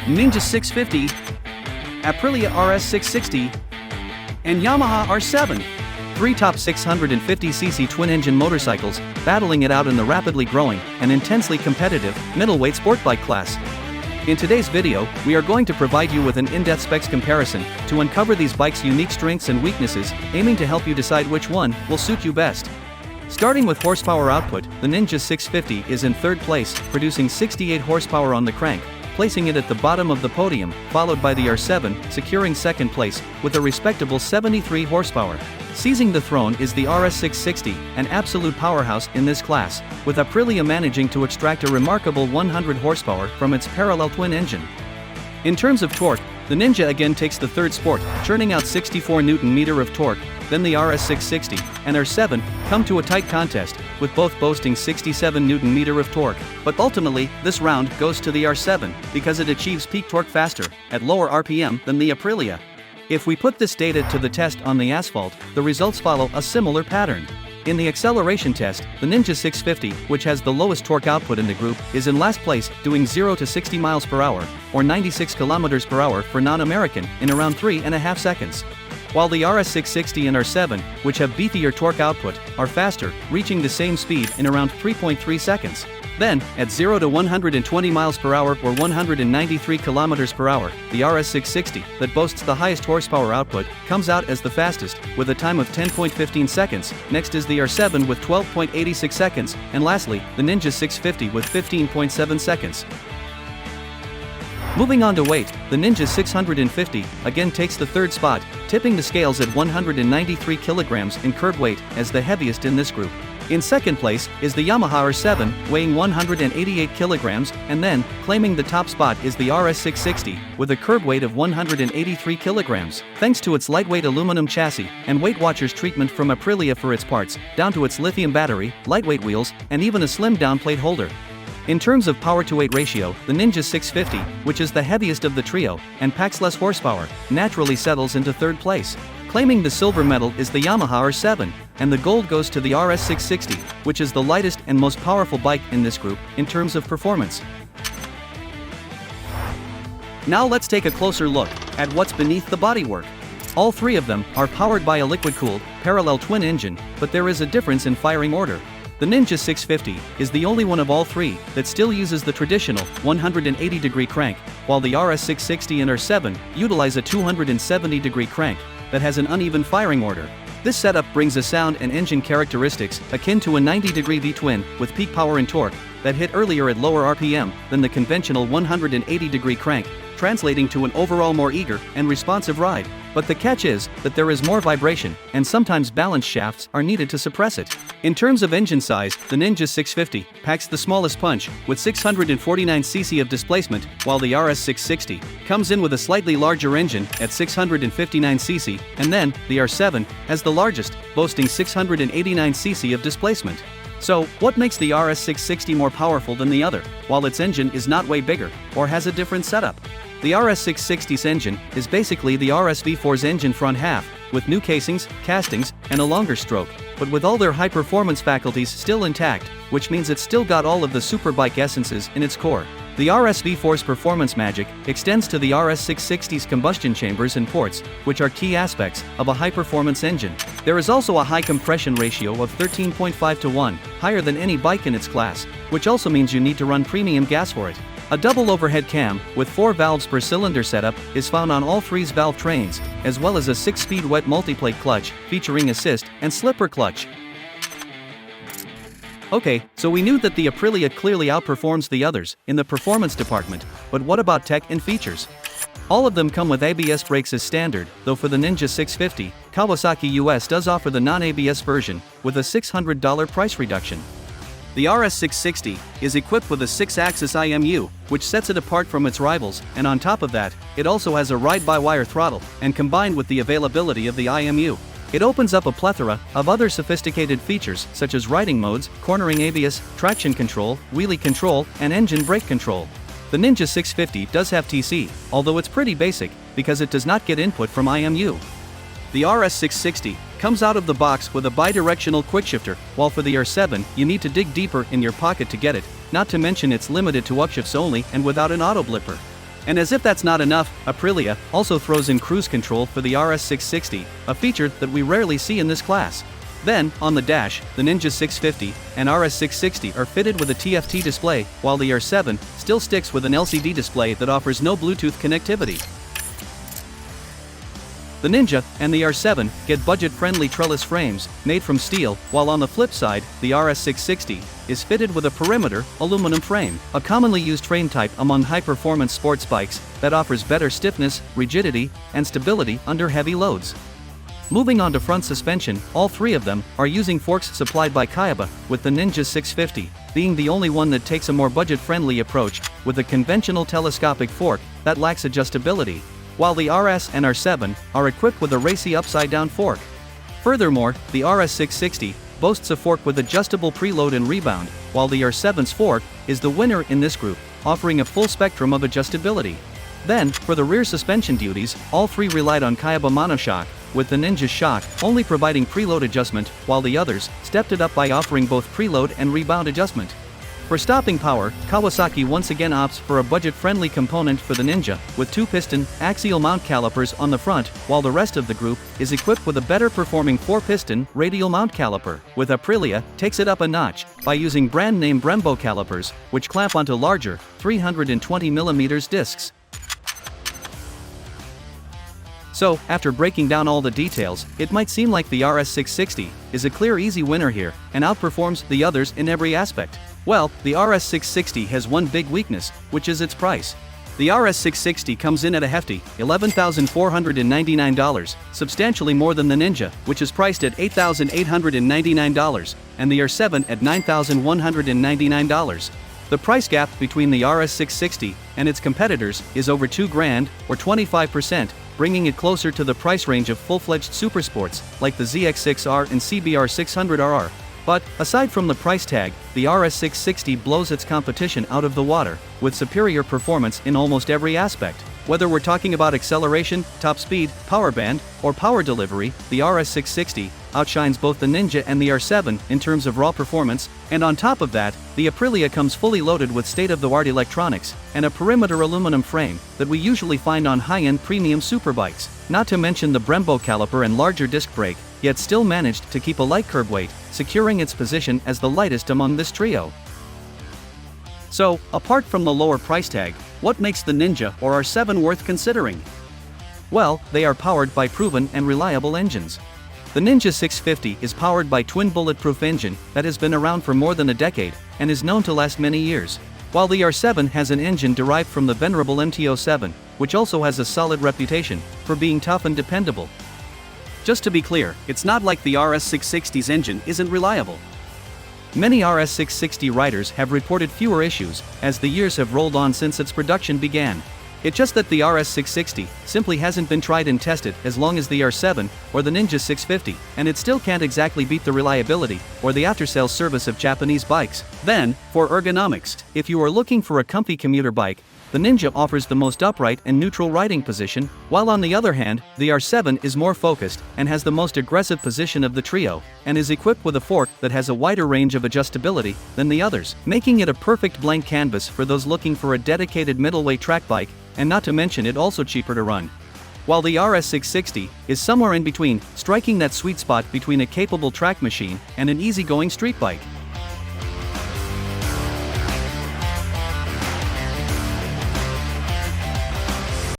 Ninja 650, Aprilia RS660, and Yamaha R7. 3 top 650cc twin-engine motorcycles, battling it out in the rapidly growing and intensely competitive middleweight sport bike class. In today's video, we are going to provide you with an in-depth specs comparison to uncover these bikes' unique strengths and weaknesses, aiming to help you decide which one will suit you best. Starting with horsepower output, the Ninja 650 is in third place, producing 68 horsepower on the crank, placing it at the bottom of the podium, followed by the R7, securing second place, with a respectable 73 horsepower. Seizing the throne is the RS660, an absolute powerhouse in this class, with Aprilia managing to extract a remarkable 100 horsepower from its parallel twin engine. In terms of torque, the Ninja again takes the third spot, churning out 64 Nm of torque. Then the RS660 and R7 come to a tight contest, with both boasting 67 Nm of torque, but ultimately, this round goes to the R7, because it achieves peak torque faster, at lower RPM than the Aprilia. If we put this data to the test on the asphalt, the results follow a similar pattern. In the acceleration test, the Ninja 650, which has the lowest torque output in the group, is in last place, doing 0 to 60 miles per hour, or 96 kilometers per hour for non-American, in around 3.5 seconds. While the RS660 and R7, which have beefier torque output, are faster, reaching the same speed in around 3.3 seconds. Then, at 0 to 120 miles per hour or 193 kilometers per hour, the RS660, that boasts the highest horsepower output, comes out as the fastest, with a time of 10.15 seconds. Next is the R7 with 12.86 seconds, and lastly, the Ninja 650 with 15.7 seconds. Moving on to weight, the Ninja 650 again takes the third spot, tipping the scales at 193 kilograms in curb weight as the heaviest in this group. In second place is the Yamaha R7, weighing 188 kilograms, and then, claiming the top spot is the RS660, with a curb weight of 183 kilograms, thanks to its lightweight aluminum chassis, and Weight Watchers treatment from Aprilia for its parts, down to its lithium battery, lightweight wheels, and even a slimmed-down plate holder. In terms of power-to-weight ratio, the Ninja 650, which is the heaviest of the trio, and packs less horsepower, naturally settles into third place. Claiming the silver medal is the Yamaha R7, and the gold goes to the RS660, which is the lightest and most powerful bike in this group, in terms of performance. Now let's take a closer look at what's beneath the bodywork. All three of them are powered by a liquid-cooled, parallel twin engine, but there is a difference in firing order. The Ninja 650 is the only one of all three that still uses the traditional 180-degree crank, while the RS660 and R7 utilize a 270-degree crank that has an uneven firing order. This setup brings a sound and engine characteristics akin to a 90-degree V-twin with peak power and torque that hit earlier at lower RPM than the conventional 180-degree crank, translating to an overall more eager and responsive ride. But the catch is that there is more vibration, and sometimes balance shafts are needed to suppress it. In terms of engine size, the Ninja 650 packs the smallest punch, with 649cc of displacement, while the RS660 comes in with a slightly larger engine at 659cc, and then, the R7 has the largest, boasting 689cc of displacement. So, what makes the RS660 more powerful than the other, while its engine is not way bigger, or has a different setup? The RS660's engine is basically the RS-V4's engine front half, with new casings, castings, and a longer stroke, but with all their high-performance faculties still intact, which means it's still got all of the superbike essences in its core. The RS-V4's performance magic extends to the RS660's combustion chambers and ports, which are key aspects of a high-performance engine. There is also a high compression ratio of 13.5 to 1, higher than any bike in its class, which also means you need to run premium gas for it. A double overhead cam, with 4 valves per cylinder setup, is found on all three valve trains, as well as a 6-speed wet multiplate clutch, featuring assist and slipper clutch. Okay, so we knew that the Aprilia clearly outperforms the others in the performance department, but what about tech and features? All of them come with ABS brakes as standard, though for the Ninja 650, Kawasaki.eu does offer the non-ABS version, with a $600 price reduction. The RS660 is equipped with a 6-axis IMU, which sets it apart from its rivals, and on top of that, it also has a ride-by-wire throttle, and combined with the availability of the IMU, it opens up a plethora of other sophisticated features such as riding modes, cornering ABS, traction control, wheelie control, and engine brake control. The Ninja 650 does have TC, although it's pretty basic, because it does not get input from IMU. The RS660 comes out of the box with a bidirectional quickshifter, while for the R7 you need to dig deeper in your pocket to get it, not to mention it's limited to upshifts only and without an auto blipper. And as if that's not enough, Aprilia also throws in cruise control for the RS660, a feature that we rarely see in this class. Then, on the dash, the Ninja 650 and RS660 are fitted with a TFT display, while the R7 still sticks with an LCD display that offers no Bluetooth connectivity. The Ninja and the R7 get budget-friendly trellis frames made from steel, while on the flip side, the RS660 is fitted with a perimeter aluminum frame, a commonly used frame type among high-performance sports bikes that offers better stiffness, rigidity, and stability under heavy loads. Moving on to front suspension, all three of them are using forks supplied by Kawasaki, with the Ninja 650 being the only one that takes a more budget-friendly approach, with a conventional telescopic fork that lacks adjustability, while the RS and R7 are equipped with a racy upside-down fork. Furthermore, the RS660 boasts a fork with adjustable preload and rebound, while the R7's fork is the winner in this group, offering a full spectrum of adjustability. Then, for the rear suspension duties, all three relied on Kawasaki monoshock, with the Ninja's shock only providing preload adjustment, while the others stepped it up by offering both preload and rebound adjustment. For stopping power, Kawasaki once again opts for a budget-friendly component for the Ninja, with two-piston, axial mount calipers on the front, while the rest of the group is equipped with a better-performing four-piston, radial mount caliper, with Aprilia takes it up a notch by using brand-name Brembo calipers, which clamp onto larger, 320mm discs. So, after breaking down all the details, it might seem like the RS660 is a clear easy winner here, and outperforms the others in every aspect. Well, the RS660 has one big weakness, which is its price. The RS660 comes in at a hefty $11,499, substantially more than the Ninja, which is priced at $8,899, and the R7 at $9,199. The price gap between the RS660 and its competitors is over $2,000, or 25%, bringing it closer to the price range of full-fledged supersports, like the ZX6R and CBR600RR. But, aside from the price tag, the RS660 blows its competition out of the water, with superior performance in almost every aspect. Whether we're talking about acceleration, top speed, power band, or power delivery, the RS660 outshines both the Ninja and the R7 in terms of raw performance, and on top of that, the Aprilia comes fully loaded with state-of-the-art electronics and a perimeter aluminum frame that we usually find on high-end premium superbikes, not to mention the Brembo caliper and larger disc brake, yet still managed to keep a light curb weight, securing its position as the lightest among this trio. So, apart from the lower price tag, what makes the Ninja or R7 worth considering? Well, they are powered by proven and reliable engines. The Ninja 650 is powered by twin bulletproof engine that has been around for more than a decade and is known to last many years, while the R7 has an engine derived from the venerable MT-07, which also has a solid reputation for being tough and dependable. Just to be clear, it's not like the RS660's engine isn't reliable. Many RS660 riders have reported fewer issues as the years have rolled on since its production began. It's just that the RS660 simply hasn't been tried and tested as long as the R7 or the Ninja 650, and it still can't exactly beat the reliability or the after-sales service of Japanese bikes. Then, for ergonomics, if you are looking for a comfy commuter bike, the Ninja offers the most upright and neutral riding position, while on the other hand, the R7 is more focused and has the most aggressive position of the trio, and is equipped with a fork that has a wider range of adjustability than the others, making it a perfect blank canvas for those looking for a dedicated middleweight track bike, and not to mention it also cheaper to run. While the RS660 is somewhere in between, striking that sweet spot between a capable track machine and an easygoing street bike.